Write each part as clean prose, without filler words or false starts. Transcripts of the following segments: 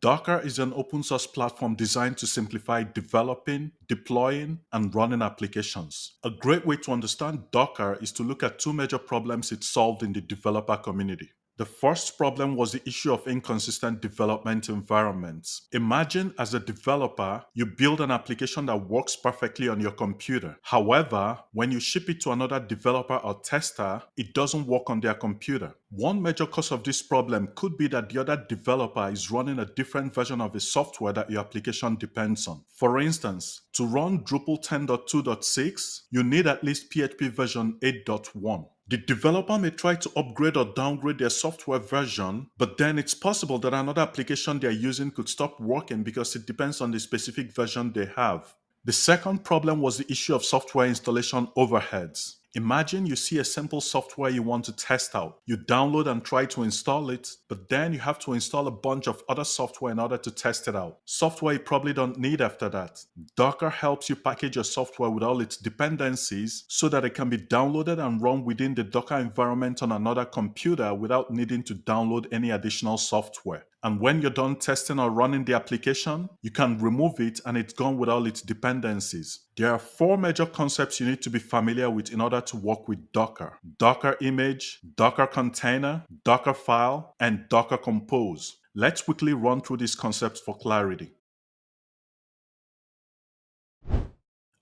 Docker is an open source platform designed to simplify developing, deploying, and running applications. A great way to understand Docker is to look at two major problems it solved in the developer community. The first problem was the issue of inconsistent development environments. Imagine as a developer, you build an application that works perfectly on your computer. However, when you ship it to another developer or tester, it doesn't work on their computer. One major cause of this problem could be that the other developer is running a different version of the software that your application depends on. For instance, to run Drupal 10.2.6, you need at least PHP version 8.1. The developer may try to upgrade or downgrade their software version, but then it's possible that another application they're using could stop working because it depends on the specific version they have. The second problem was the issue of software installation overheads. Imagine you see a simple software you want to test out. You download and try to install it, but then you have to install a bunch of other software in order to test it out. Software you probably don't need after that. Docker helps you package your software with all its dependencies so that it can be downloaded and run within the Docker environment on another computer without needing to download any additional software. And when you're done testing or running the application, you can remove it and it's gone with all its dependencies. There are four major concepts you need to be familiar with in order to work with Docker: Docker image, Docker container, Dockerfile, and Docker compose. Let's quickly run through these concepts for clarity.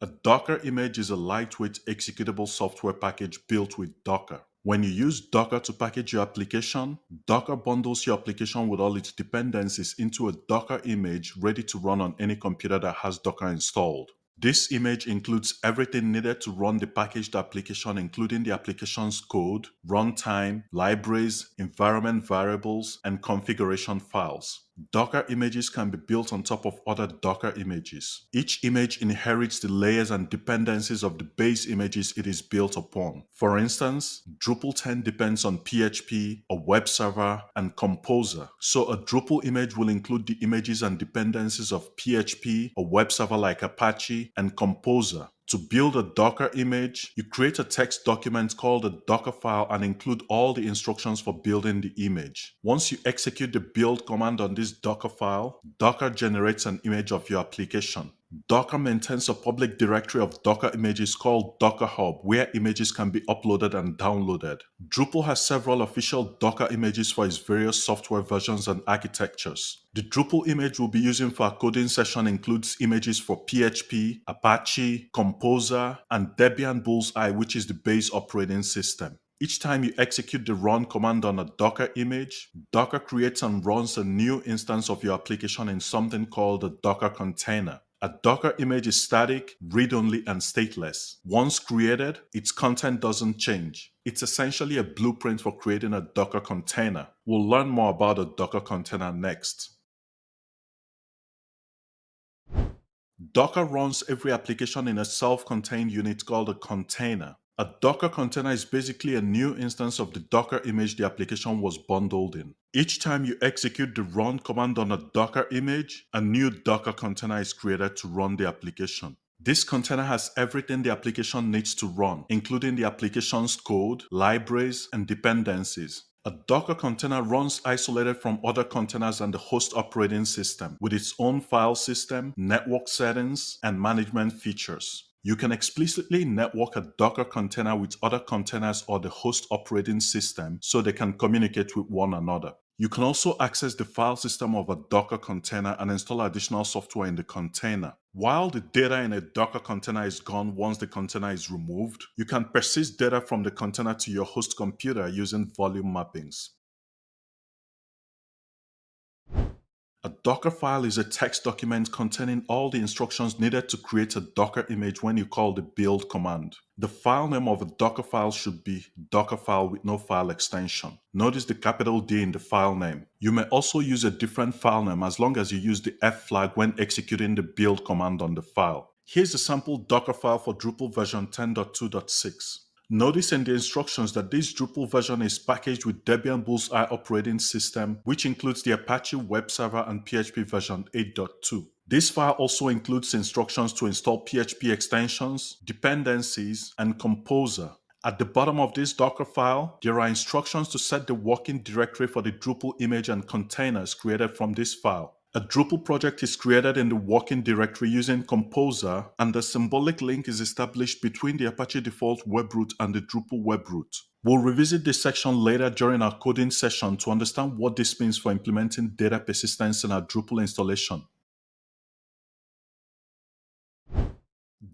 A Docker image is a lightweight executable software package built with Docker. When you use Docker to package your application, Docker bundles your application with all its dependencies into a Docker image ready to run on any computer that has Docker installed. This image includes everything needed to run the packaged application, including the application's code, runtime, libraries, environment variables, and configuration files. Docker images can be built on top of other Docker images. Each image inherits the layers and dependencies of the base images it is built upon. For instance, Drupal 10 depends on PHP, a web server, and Composer. So a Drupal image will include the images and dependencies of PHP, a web server like Apache, and Composer. To build a Docker image, you create a text document called a Dockerfile and include all the instructions for building the image. Once you execute the build command on this Dockerfile, Docker generates an image of your application. Docker maintains a public directory of Docker images called Docker Hub, where images can be uploaded and downloaded. Drupal has several official Docker images for its various software versions and architectures. The Drupal image we'll be using for our coding session includes images for PHP, Apache, Composer, and Debian Bullseye, which is the base operating system. Each time you execute the run command on a Docker image, Docker creates and runs a new instance of your application in something called a Docker container. A Docker image is static, read-only, and stateless. Once created, its content doesn't change. It's essentially a blueprint for creating a Docker container. We'll learn more about a Docker container next. Docker runs every application in a self-contained unit called a container. A Docker container is basically a new instance of the Docker image the application was bundled in. Each time you execute the run command on a Docker image, a new Docker container is created to run the application. This container has everything the application needs to run, including the application's code, libraries, and dependencies. A Docker container runs isolated from other containers and the host operating system, with its own file system, network settings, and management features. You can explicitly network a Docker container with other containers or the host operating system so they can communicate with one another. You can also access the file system of a Docker container and install additional software in the container. While the data in a Docker container is gone once the container is removed, you can persist data from the container to your host computer using volume mappings. A Docker file is a text document containing all the instructions needed to create a Docker image when you call the build command. The file name of a Docker file should be Dockerfile with no file extension. Notice the capital D in the file name. You may also use a different file name as long as you use the F flag when executing the build command on the file. Here's a sample Docker file for Drupal version 10.2.6. Notice in the instructions that this Drupal version is packaged with Debian Bullseye operating system, which includes the Apache web server and PHP version 8.2. This file also includes instructions to install PHP extensions, dependencies, and Composer. At the bottom of this Docker file, there are instructions to set the working directory for the Drupal image and containers created from this file. A Drupal project is created in the working directory using Composer, and the symbolic link is established between the Apache default webroot and the Drupal webroot. We'll revisit this section later during our coding session to understand what this means for implementing data persistence in our Drupal installation.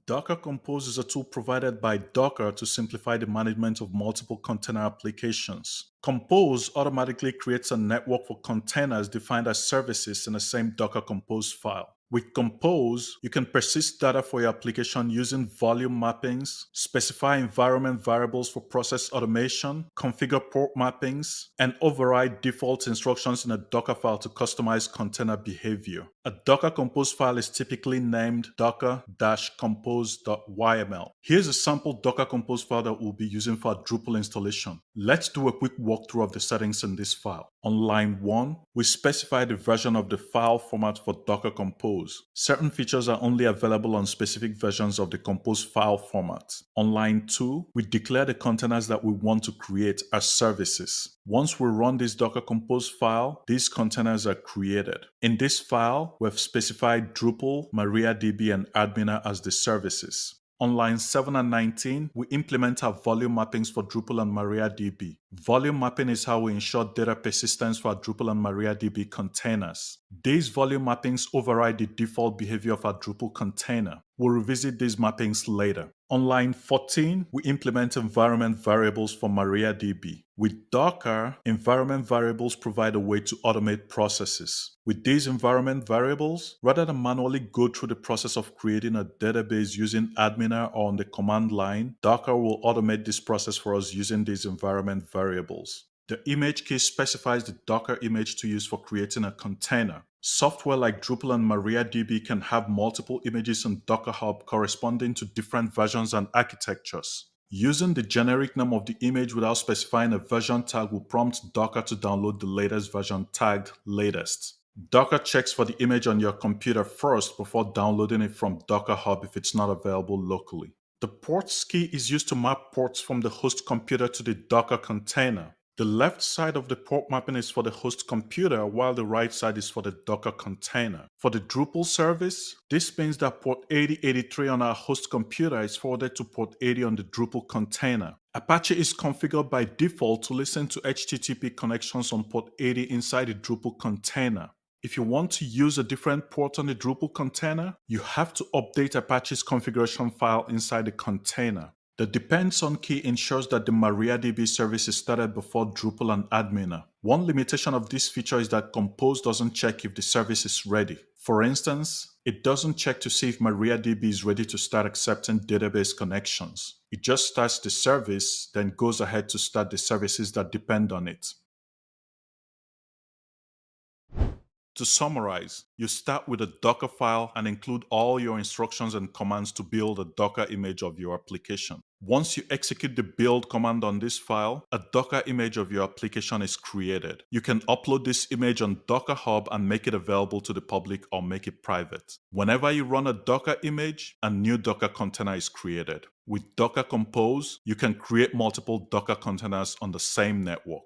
Docker Compose is a tool provided by Docker to simplify the management of multiple container applications. Compose automatically creates a network for containers defined as services in the same Docker Compose file. With Compose, you can persist data for your application using volume mappings, specify environment variables for process automation, configure port mappings, and override default instructions in a Dockerfile to customize container behavior. A Docker Compose file is typically named docker-compose.yml. Here's a sample Docker Compose file that we'll be using for our Drupal installation. Let's do a quick walkthrough of the settings in this file. On line 1, we specify the version of the file format for Docker Compose. Certain features are only available on specific versions of the Compose file format. On line 2, we declare the containers that we want to create as services. Once we run this Docker Compose file, these containers are created. In this file, we've specified Drupal, MariaDB, and Adminer as the services. On lines 7 and 19, we implement our volume mappings for Drupal and MariaDB. Volume mapping is how we ensure data persistence for our Drupal and MariaDB containers. These volume mappings override the default behavior of our Drupal container. We'll revisit these mappings later. On line 14, we implement environment variables for MariaDB. With Docker, environment variables provide a way to automate processes. With these environment variables, rather than manually go through the process of creating a database using Adminer or on the command line, Docker will automate this process for us using these environment variables. The image key specifies the Docker image to use for creating a container. Software like Drupal and MariaDB can have multiple images in Docker Hub corresponding to different versions and architectures. Using the generic name of the image without specifying a version tag will prompt Docker to download the latest version tagged latest. Docker checks for the image on your computer first before downloading it from Docker Hub if it's not available locally. The ports key is used to map ports from the host computer to the Docker container. The left side of the port mapping is for the host computer, while the right side is for the Docker container. For the Drupal service, this means that port 8083 on our host computer is forwarded to port 80 on the Drupal container. Apache is configured by default to listen to HTTP connections on port 80 inside the Drupal container. If you want to use a different port on the Drupal container, you have to update Apache's configuration file inside the container. The depends on key ensures that the MariaDB service is started before Drupal and Adminer. One limitation of this feature is that Compose doesn't check if the service is ready. For instance, it doesn't check to see if MariaDB is ready to start accepting database connections. It just starts the service, then goes ahead to start the services that depend on it. To summarize, you start with a Docker file and include all your instructions and commands to build a Docker image of your application. Once you execute the build command on this file, a Docker image of your application is created. You can upload this image on Docker Hub and make it available to the public or make it private. Whenever you run a Docker image, a new Docker container is created. With Docker Compose, you can create multiple Docker containers on the same network.